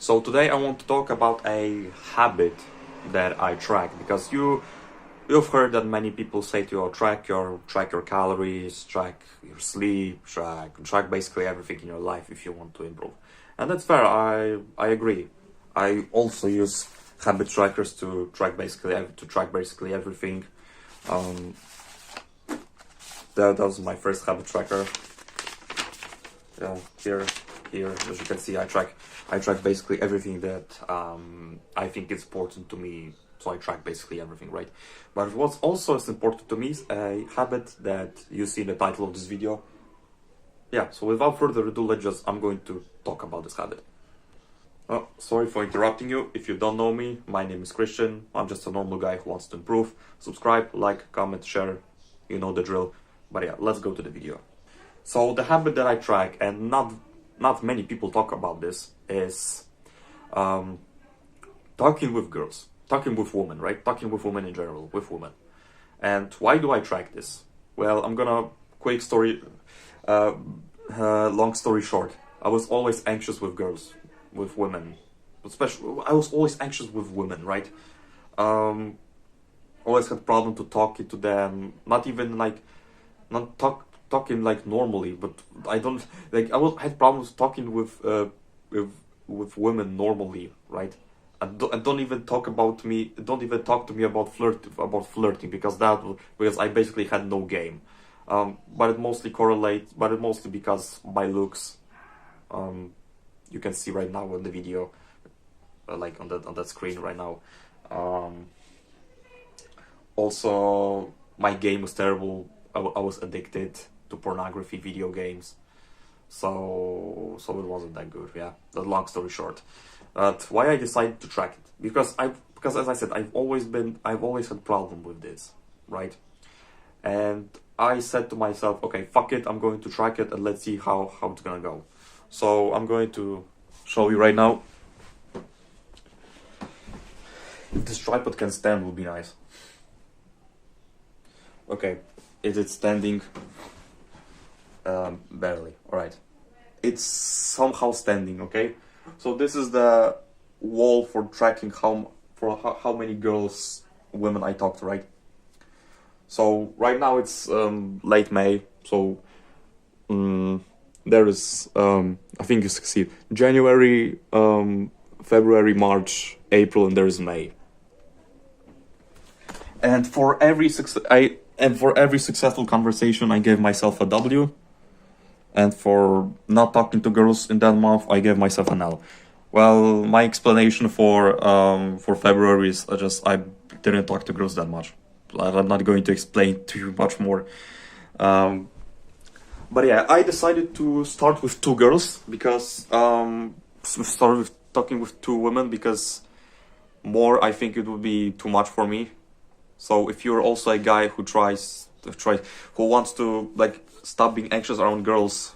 So today I want to talk about a habit that I track because you've heard that many people say to you, track your calories, track your sleep, track basically everything in your life if you want to improve. And that's fair. I agree. I also use habit trackers to track basically everything. Um, that was my first habit tracker. Yeah, here as you can see, I track basically everything that I think is important to me. So I track basically everything, right? But what's also as important to me is a habit that you see in the title of this video. Yeah, so without further ado, I'm going to talk about this habit. Oh, sorry for interrupting you. If you don't know me, my name is Christian. I'm just a normal guy who wants to improve. Subscribe, like, comment, share. You know the drill. But yeah, let's go to the video. So the habit that I track, and not many people talk about this, is talking with girls, talking with women, right? Talking with women in general, with women. And why do I track this? Well, I'm gonna quick story, long story short. I was always anxious with girls, with women, especially. I was always anxious with women, right? Always had problem to talking to them. Not even like, not talking like normally, but I don't like. I had problems talking with women normally, right? And don't even talk about me. Don't even talk to me about flirting because I basically had no game. But it mostly correlates. But it mostly because my looks. You can see right now in the video, like on that screen right now. Also, my game was terrible. I was addicted to pornography video games, so it wasn't that good. Yeah, the long story short. But why I decided to track it? Because as I said, I've always had problem with this, right? And I said to myself, okay, fuck it, I'm going to track it and let's see how it's gonna go. So I'm going to show you right now. If this tripod can stand, would be nice. Okay, is it standing? Barely. All right, it's somehow standing. Okay, so this is the wall for tracking how many women I talked to, right? So right now it's late May, so there is I think you succeed. January, February, March, April, and there is May. And for every successful conversation, I gave myself a W. And for not talking to girls in that month, I gave myself an L. Well, my explanation for February is I didn't talk to girls that much. I'm not going to explain to you much more. But yeah, I decided to start with two girls because start with talking with two women because more I think it would be too much for me. So if you're also a guy who wants to like stop being anxious around girls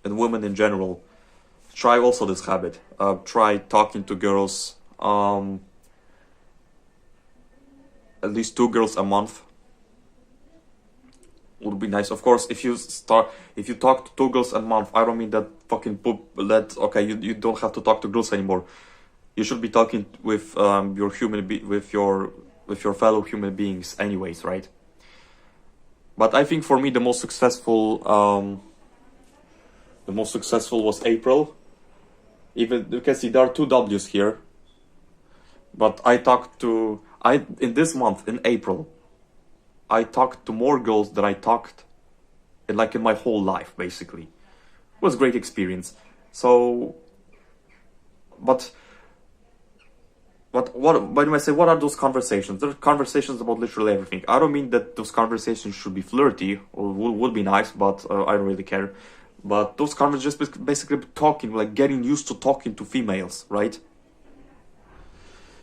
and women in general, try also this habit. Try talking to girls, at least two girls a month. Would be nice. Of course, if you talk to two girls a month, I don't mean that okay, you don't have to talk to girls anymore. You should be talking with with your fellow human beings anyways, right? But I think for me the most successful was April. Even you can see there are two W's here. But in this month, in April, I talked to more girls than I talked in my whole life, basically. It was a great experience. So, but when I say what are those conversations? They're conversations about literally everything. I don't mean that those conversations should be flirty or would be nice, but I don't really care. But those conversations just basically talking, like getting used to talking to females, right?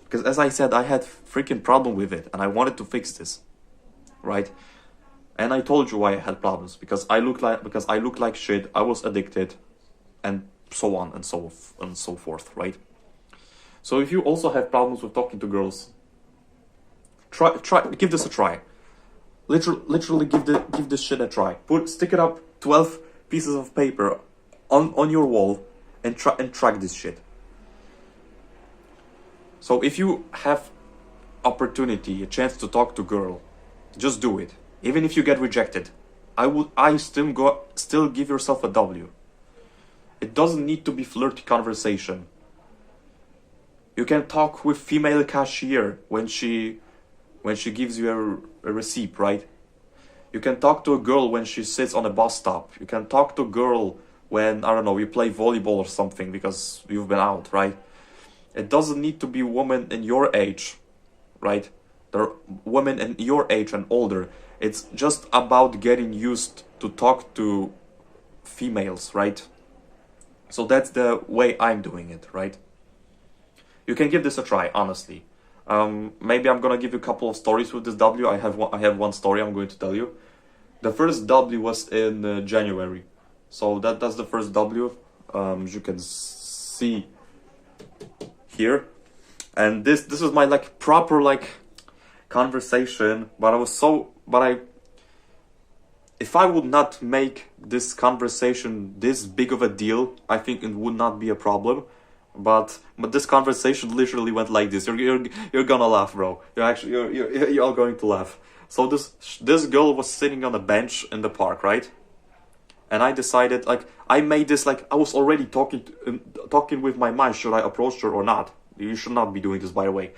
Because as I said, I had freaking problem with it, and I wanted to fix this, right? And I told you why I had problems because I look like shit. I was addicted, and so on and so forth, right? So if you also have problems with talking to girls, give this a try. Literally give this shit a try. Stick it up 12 pieces of paper on your wall and track this shit. So if you have opportunity, a chance to talk to girl, just do it. Even if you get rejected, I still give yourself a W. It doesn't need to be flirty conversation. You can talk with female cashier when she gives you a receipt, right? You can talk to a girl when she sits on a bus stop. You can talk to a girl when, I don't know, you play volleyball or something because you've been out, right? It doesn't need to be women in your age, right? There are women in your age and older. It's just about getting used to talk to females, right? So that's the way I'm doing it, right? You can give this a try, honestly. Maybe I'm gonna give you a couple of stories with this W. I have one story I'm going to tell you. The first W was in January, so that's the first W. You can see here, and this is my like proper like conversation. If I would not make this conversation this big of a deal, I think it would not be a problem. But this conversation literally went like this. You're gonna laugh, bro. You're all going to laugh. So this girl was sitting on a bench in the park, right? And I decided, like, I made this like I was already talking with my mind. Should I approach her or not? You should not be doing this, by the way.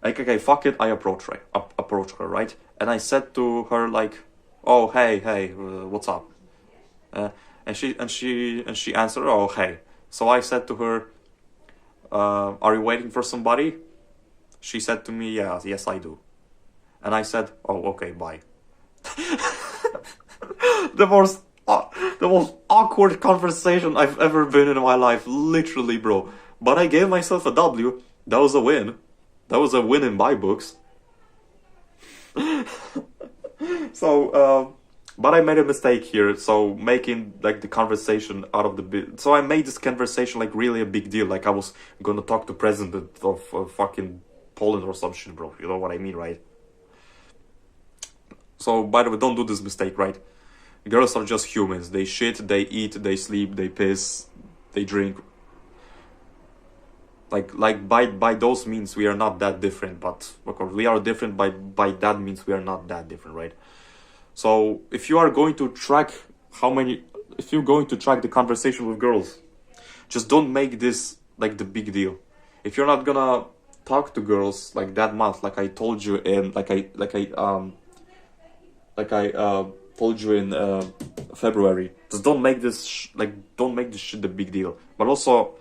Like, okay, fuck it. I approach her, right? And I said to her like, "Oh, hey, what's up?" And she answered, "Oh, hey." So I said to her, "Are you waiting for somebody?" She said to me, yes, I do." And I said, "Oh, okay, bye." the most awkward conversation I've ever been in my life, literally, bro. But I gave myself a W. That was a win. That was a win in my books. So, but I made a mistake here. So making like the conversation out of the bit. So I made this conversation like really a big deal. Like I was gonna talk to president of fucking Poland or some shit, bro. You know what I mean, right? So by the way, don't do this mistake, right? Girls are just humans. They shit, they eat, they sleep, they piss, they drink. Like by those means we are not that different, but of course we are different by that means we are not that different, right? So if you are going to track if you're going to track the conversation with girls, just don't make this like the big deal. If you're not gonna talk to girls like that month, like I told you in told you in February, just don't make this shit the big deal. But also,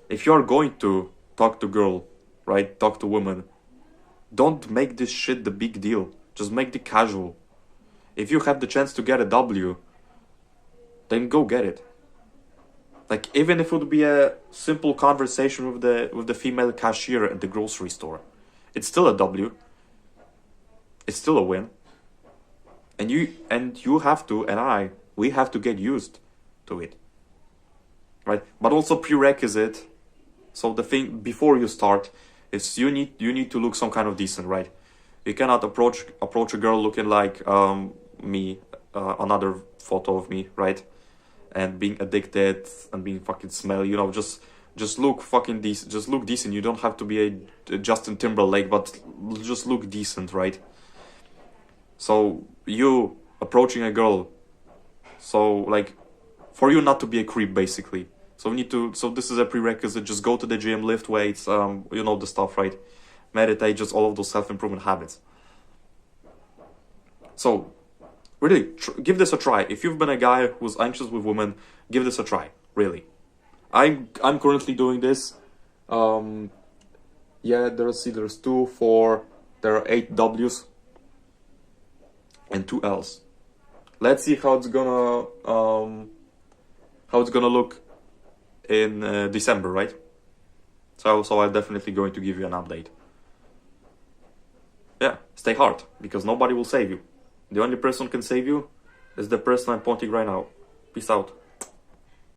if you are going to talk to girl, right, talk to women, don't make this shit the big deal. Just make it casual. If you have the chance to get a W, then go get it. Like, even if it would be a simple conversation with the female cashier at the grocery store, it's still a W. It's still a win. And you have to, and we have to get used to it, right? But also prerequisite. So the thing before you start is you need to look some kind of decent, right? You cannot approach a girl looking like me, another photo of me, right? And being addicted and being fucking smelly, you know, just look fucking decent. Just look decent. You don't have to be a Justin Timberlake, but just look decent, right? So you approaching a girl, so like for you not to be a creep, basically. So this is a prerequisite. Just go to the gym, lift weights, you know the stuff, right? Meditate, just all of those self-improvement habits. So really, give this a try. If you've been a guy who's anxious with women, give this a try. Really, I'm currently doing this. Yeah, there's 2, 4, there are 8 W's and 2 L's. Let's see how it's gonna look in December, right? So I'm definitely going to give you an update. Yeah, stay hard, because nobody will save you. The only person who can save you is the person I'm pointing right now. Peace out.